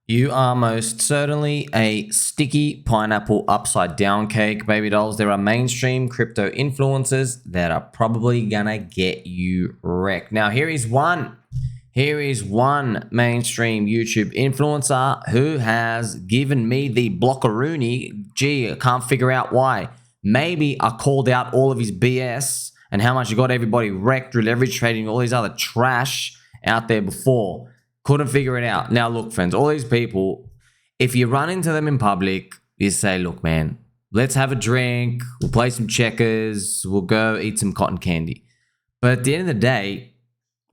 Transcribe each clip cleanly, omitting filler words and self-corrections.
You are most certainly a sticky pineapple upside down cake, baby dolls. There are mainstream crypto influencers that are probably gonna get you wrecked. Now, here is one mainstream YouTube influencer who has given me the blockaroony. Gee, I can't figure out why. Maybe I called out all of his BS and how much he got everybody wrecked through leverage trading, all these other trash out there before. Couldn't figure it out. Now, look, friends, all these people, if you run into them in public, you say, look, man, let's have a drink. We'll play some checkers. We'll go eat some cotton candy. But at the end of the day,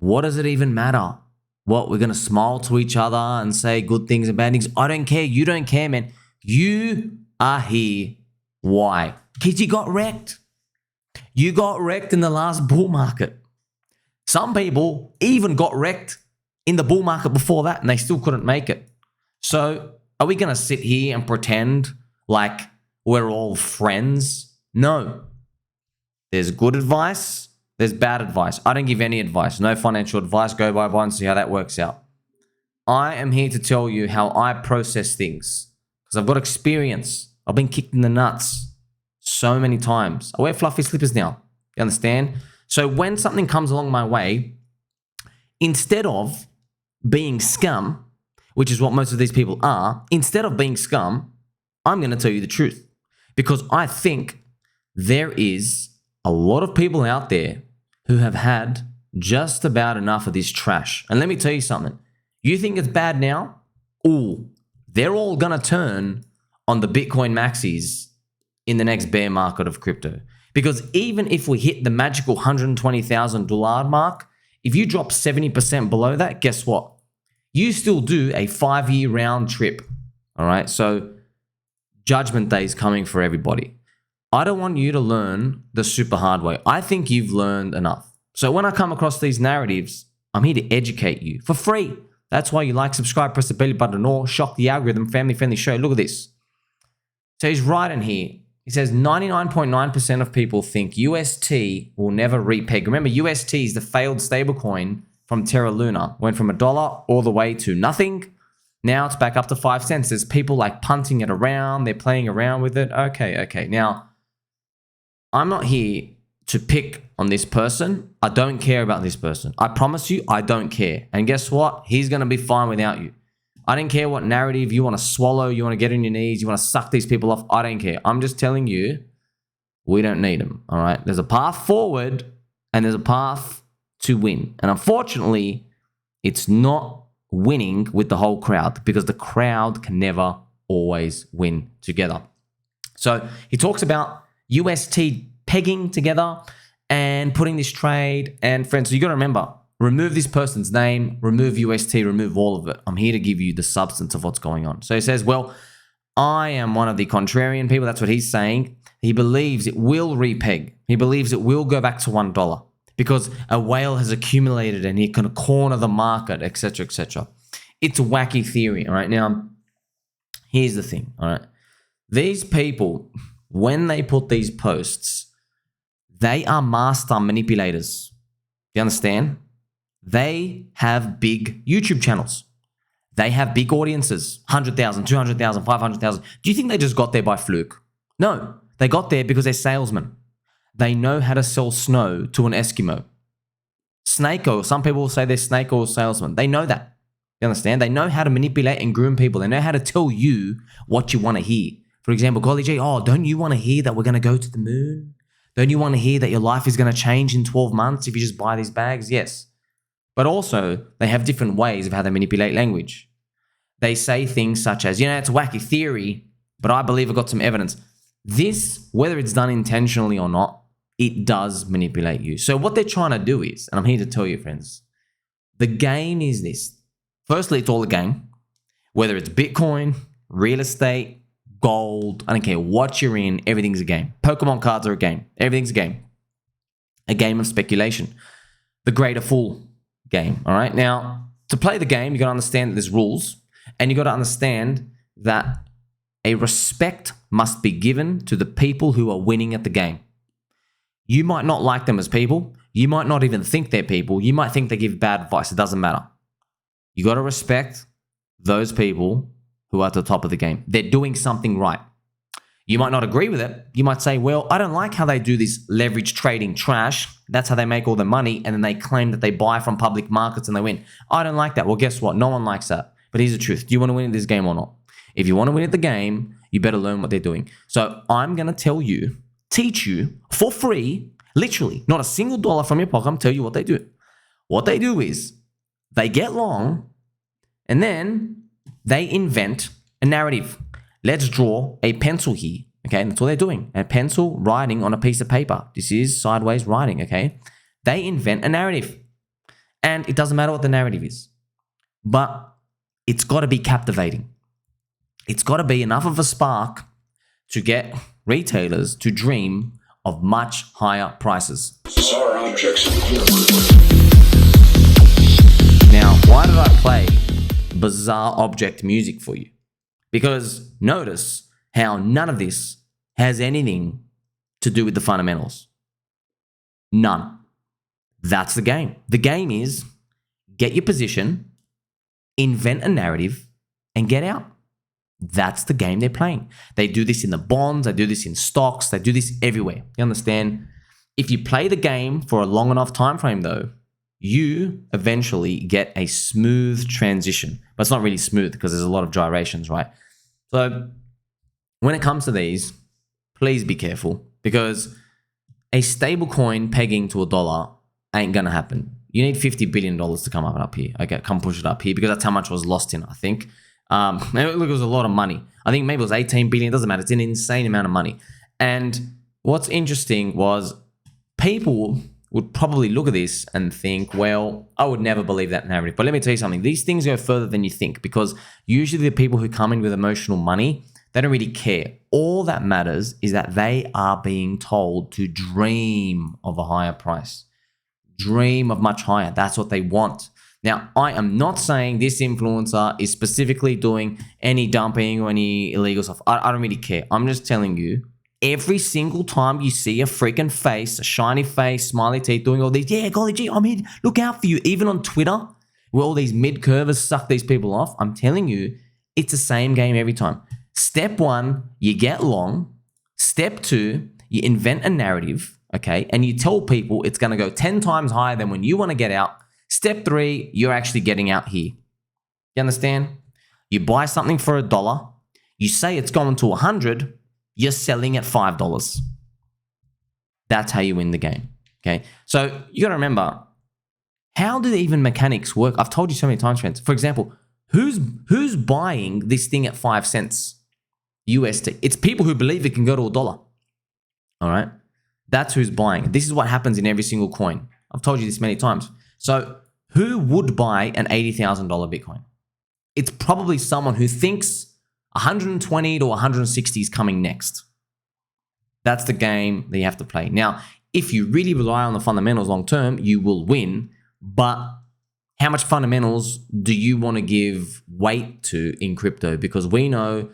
what does it even matter? What, we're going to smile to each other and say good things and bad things? I don't care. You don't care, man. You are here. Why? Because you got wrecked. You got wrecked in the last bull market. Some people even got wrecked in the bull market before that, and they still couldn't make it. So are we going to sit here and pretend like we're all friends? No. There's good advice. There's bad advice. I don't give any advice. No financial advice. Go buy and see how that works out. I am here to tell you how I process things because I've got experience. I've been kicked in the nuts so many times. I wear fluffy slippers now. You understand? So when something comes along my way, instead of being scum, which is what most of these people are, instead of being scum, I'm going to tell you the truth. Because I think there is a lot of people out there who have had just about enough of this trash. And let me tell you something. You think it's bad now? Ooh, they're all going to turn on the Bitcoin maxis in the next bear market of crypto. Because even if we hit the magical $120,000 mark, if you drop 70% below that, guess what? You still do a 5-year round trip. All right. So judgment day is coming for everybody. I don't want you to learn the super hard way. I think you've learned enough. So when I come across these narratives, I'm here to educate you for free. That's why you like, subscribe, press the belly button, or shock the algorithm, family-friendly show. Look at this. So he's right in here. He says 99.9% of people think UST will never repeg. Remember, UST is the failed stablecoin from Terra Luna. Went from $1 all the way to nothing. Now it's back up to 5 cents. There's people like punting it around. They're playing around with it. Okay. Now, I'm not here to pick on this person. I don't care about this person. I promise you, I don't care. And guess what? He's going to be fine without you. I don't care what narrative you want to swallow, you want to get on your knees, you want to suck these people off. I don't care. I'm just telling you, we don't need them, all right? There's a path forward and there's a path to win. And unfortunately, it's not winning with the whole crowd because the crowd can never always win together. So he talks about UST pegging together and putting this trade. And friends, so you got to remember, remove this person's name, remove UST, remove all of it. I'm here to give you the substance of what's going on. So he says, well, I am one of the contrarian people. That's what he's saying. He believes it will repeg. He believes it will go back to $1 because a whale has accumulated and he can corner the market, etc., etc. It's a wacky theory, all right? Now, here's the thing, all right? These people, when they put these posts, they are master manipulators. You understand? They have big YouTube channels. They have big audiences, 100,000, 200,000, 500,000. Do you think they just got there by fluke? No, they got there because they're salesmen. They know how to sell snow to an Eskimo. Snake oil, some people will say they're snake oil salesmen. They know that. You understand? They know how to manipulate and groom people. They know how to tell you what you want to hear. For example, golly gee, don't you want to hear that we're going to go to the moon? Don't you want to hear that your life is going to change in 12 months if you just buy these bags? Yes. But also, they have different ways of how they manipulate language. They say things such as, it's a wacky theory, but I believe I've got some evidence. This, whether it's done intentionally or not, it does manipulate you. So what they're trying to do is, and I'm here to tell you, friends, the game is this. Firstly, it's all a game. Whether it's Bitcoin, real estate, gold, I don't care what you're in, everything's a game. Pokemon cards are a game. Everything's a game. A game of speculation. The greater fool game, all right? Now, to play the game, you got to understand that there's rules, and you got to understand that a respect must be given to the people who are winning at the game. You might not like them as people. You might not even think they're people. You might think they give bad advice. It doesn't matter. You got to respect those people who are at the top of the game. They're doing something right. You might not agree with it. You might say, well, I don't like how they do this leverage trading trash. That's how they make all the money. And then they claim that they buy from public markets and they win. I don't like that. Well, guess what? No one likes that. But here's the truth. Do you want to win at this game or not? If you want to win at the game, you better learn what they're doing. So I'm going to tell you, teach you for free, literally, not a single dollar from your pocket. I'm tell you what they do. What they do is they get long and then they invent a narrative. Let's draw a pencil here, okay? And that's what they're doing. A pencil writing on a piece of paper. This is sideways writing, okay? They invent a narrative. And it doesn't matter what the narrative is. But it's got to be captivating. It's got to be enough of a spark to get retailers to dream of much higher prices. Bizarre objects in the universe. Now, why did I play bizarre object music for you? Because notice how none of this has anything to do with the fundamentals. None. That's the game. The game is get your position, invent a narrative, and get out. That's the game they're playing. They do this in the bonds. They do this in stocks. They do this everywhere. You understand? If you play the game for a long enough time frame, though, you eventually get a smooth transition. But it's not really smooth because there's a lot of gyrations, right? So when it comes to these, please be careful because a stablecoin pegging to $1 ain't going to happen. You need $50 billion to come up here. Okay, come push it up here because that's how much was lost in, I think. Look, it was a lot of money. I think maybe it was 18 billion. It doesn't matter. It's an insane amount of money. And what's interesting was people would probably look at this and think, well, I would never believe that narrative. But let me tell you something. These things go further than you think because usually the people who come in with emotional money, they don't really care. All that matters is that they are being told to dream of a higher price. Dream of much higher. That's what they want. Now, I am not saying this influencer is specifically doing any dumping or any illegal stuff. I don't really care. I'm just telling you, every single time you see a freaking face, a shiny face, smiley teeth, doing all these, yeah, golly gee, I'm here, look out for you. Even on Twitter, where all these mid-curvers suck these people off, I'm telling you, it's the same game every time. Step one, you get long. Step two, you invent a narrative, okay? And you tell people it's going to go 10 times higher than when you want to get out. Step three, you're actually getting out here. You understand? You buy something for $1. You say it's going to 100. You're selling at $5. That's how you win the game. Okay. So you got to remember, how do even mechanics work? I've told you so many times, friends. For example, who's buying this thing at 5 cents UST? It's people who believe it can go to $1. All right. That's who's buying. This is what happens in every single coin. I've told you this many times. So who would buy an $80,000 Bitcoin? It's probably someone who thinks 120 to 160 is coming next. That's the game that you have to play. Now, if you really rely on the fundamentals long term, you will win. But how much fundamentals do you want to give weight to in crypto? Because we know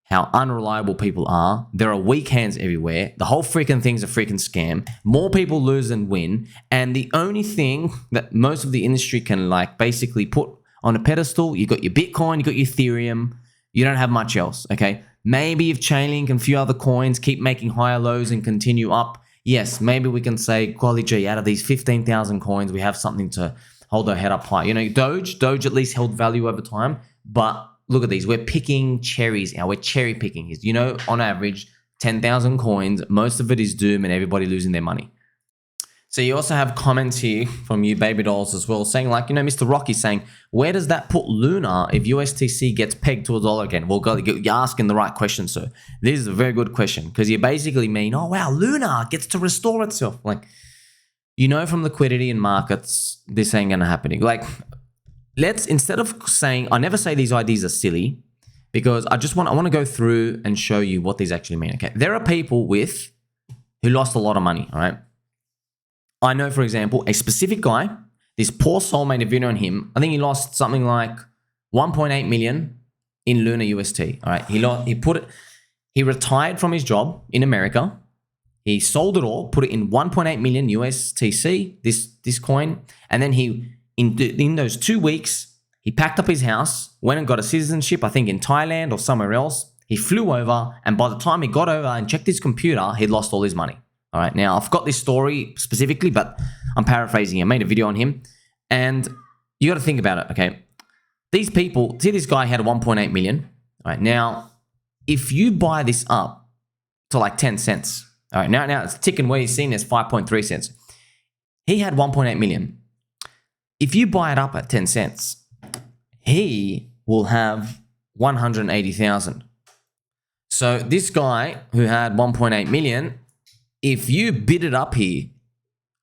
how unreliable people are. There are weak hands everywhere. The whole freaking thing's a freaking scam. More people lose than win. And the only thing that most of the industry can like basically put on a pedestal, you got your Bitcoin, you got your Ethereum, you don't have much else, okay? Maybe if Chainlink and a few other coins keep making higher lows and continue up, yes, maybe we can say, golly gee, out of these 15,000 coins, we have something to hold our head up high. You know, Doge at least held value over time, but look at these. We're picking cherries now. We're cherry picking. You know, on average, 10,000 coins. Most of it is doom and everybody losing their money. So you also have comments here from you baby dolls as well saying like, you know, Mr. Rocky saying, where does that put Luna if USTC gets pegged to $1 again? Well, you're asking the right question, sir. This is a very good question because you basically mean, oh, wow, Luna gets to restore itself. Like, you know, from liquidity in markets, this ain't going to happen. Like, let's, instead of saying, I never say these ideas are silly because I want to go through and show you what these actually mean. Okay. There are people who lost a lot of money. All right. I know, for example, a specific guy, this poor soul made a video on him. I think he lost something like 1.8 million in Luna UST. All right. He retired from his job in America. He sold it all, put it in 1.8 million USTC, this coin. And then in those 2 weeks, He packed up his house, went and got a citizenship, I think in Thailand or somewhere else. He flew over, and by the time he got over and checked his computer, he'd lost all his money. All right, now I've got this story specifically, but I'm paraphrasing. I made a video on him, and you got to think about it, okay? These people, see this guy had 1.8 million. All right, now, if you buy this up to like 10 cents, all right, now it's ticking where he's seen as 5.3 cents. He had 1.8 million. If you buy it up at 10 cents, he will have 180,000. So this guy who had 1.8 million, if you bid it up here,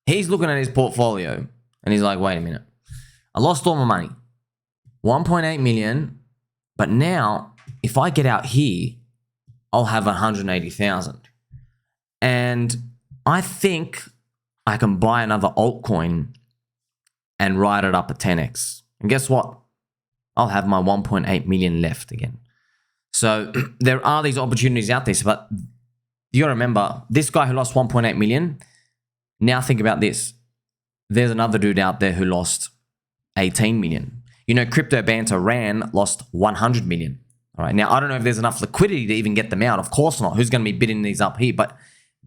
he's looking at his portfolio and he's like, wait a minute, I lost all my money, 1.8 million, but now if I get out here, I'll have 180,000. And I think I can buy another altcoin and ride it up at 10x. And guess what? I'll have my 1.8 million left again. So there are these opportunities out there, but you got to remember, this guy who lost 1.8 million, now think about this. There's another dude out there who lost 18 million. You know, crypto Banter lost 100 million. All right. Now, I don't know if there's enough liquidity to even get them out. Of course not. Who's going to be bidding these up here? But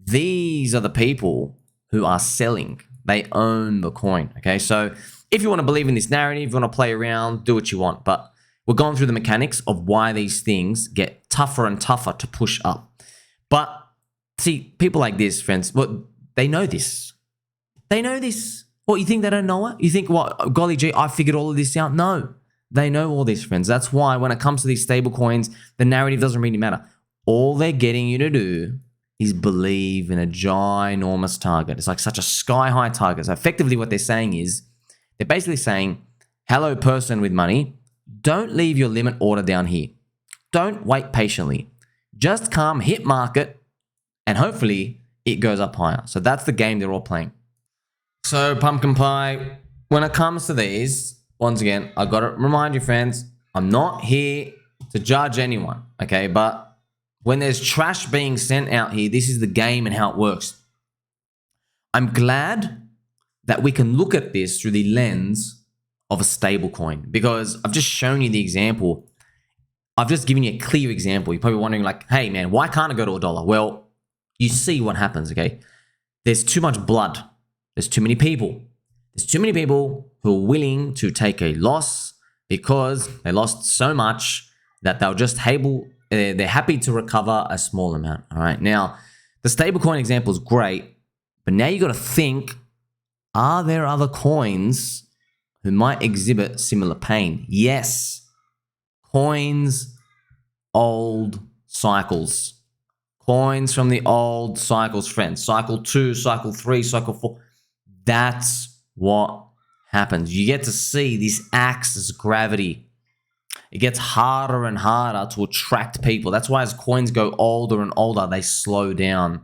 these are the people who are selling. They own the coin. Okay. So if you want to believe in this narrative, you want to play around, do what you want. But we're going through the mechanics of why these things get tougher and tougher to push up. But see, people like this, friends, well, they know this. They know this. What, you think they don't know it? You think, what, golly gee, I figured all of this out? No, they know all this, friends. That's why when it comes to these stable coins, the narrative doesn't really matter. All they're getting you to do is believe in a ginormous target. It's like such a sky-high target. So effectively what they're saying is, they're basically saying, hello, person with money, don't leave your limit order down here. Don't wait patiently. Just come, hit market, and hopefully it goes up higher. So that's the game they're all playing. So pumpkin pie, when it comes to these, once again, I got to remind you, friends, I'm not here to judge anyone, okay? But when there's trash being sent out here, this is the game and how it works. I'm glad that we can look at this through the lens of a stable coin, because I've just shown you the example. I've just given you a clear example. You're probably wondering like, hey man, why can't it go to $1? Well, you see what happens, okay? There's too much blood. There's too many people. There's too many people who are willing to take a loss because they lost so much that they'll just they're happy to recover a small amount, all right? Now, the stablecoin example is great, but now you got to think, are there other coins who might exhibit similar pain? Yes. Coins, old cycles. Coins from the old cycles, friends. Cycle 2, cycle 3, cycle 4. That's what happens. You get to see this acts as gravity. It gets harder and harder to attract people. That's why as coins go older and older, they slow down.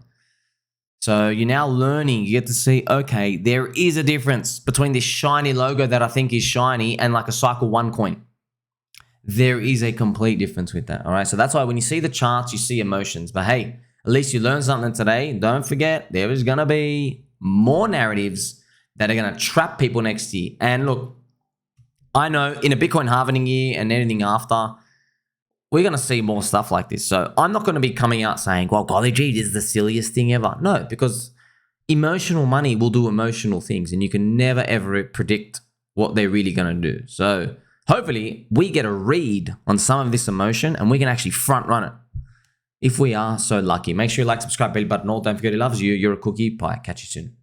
So you're now learning, you get to see, okay, there is a difference between this shiny logo that I think is shiny and like a cycle 1 coin. There is a complete difference with that, all right? So that's why when you see the charts, you see emotions. But hey, at least you learned something today. Don't forget, there is going to be more narratives that are going to trap people next year. And look, I know in a Bitcoin halving year and anything after, we're going to see more stuff like this. So I'm not going to be coming out saying, well, golly gee, this is the silliest thing ever. No, because emotional money will do emotional things and you can never, ever predict what they're really going to do. So hopefully we get a read on some of this emotion and we can actually front run it if we are so lucky. Make sure you like, subscribe, bell button all. Don't forget he loves you. You're a cookie pie. Catch you soon.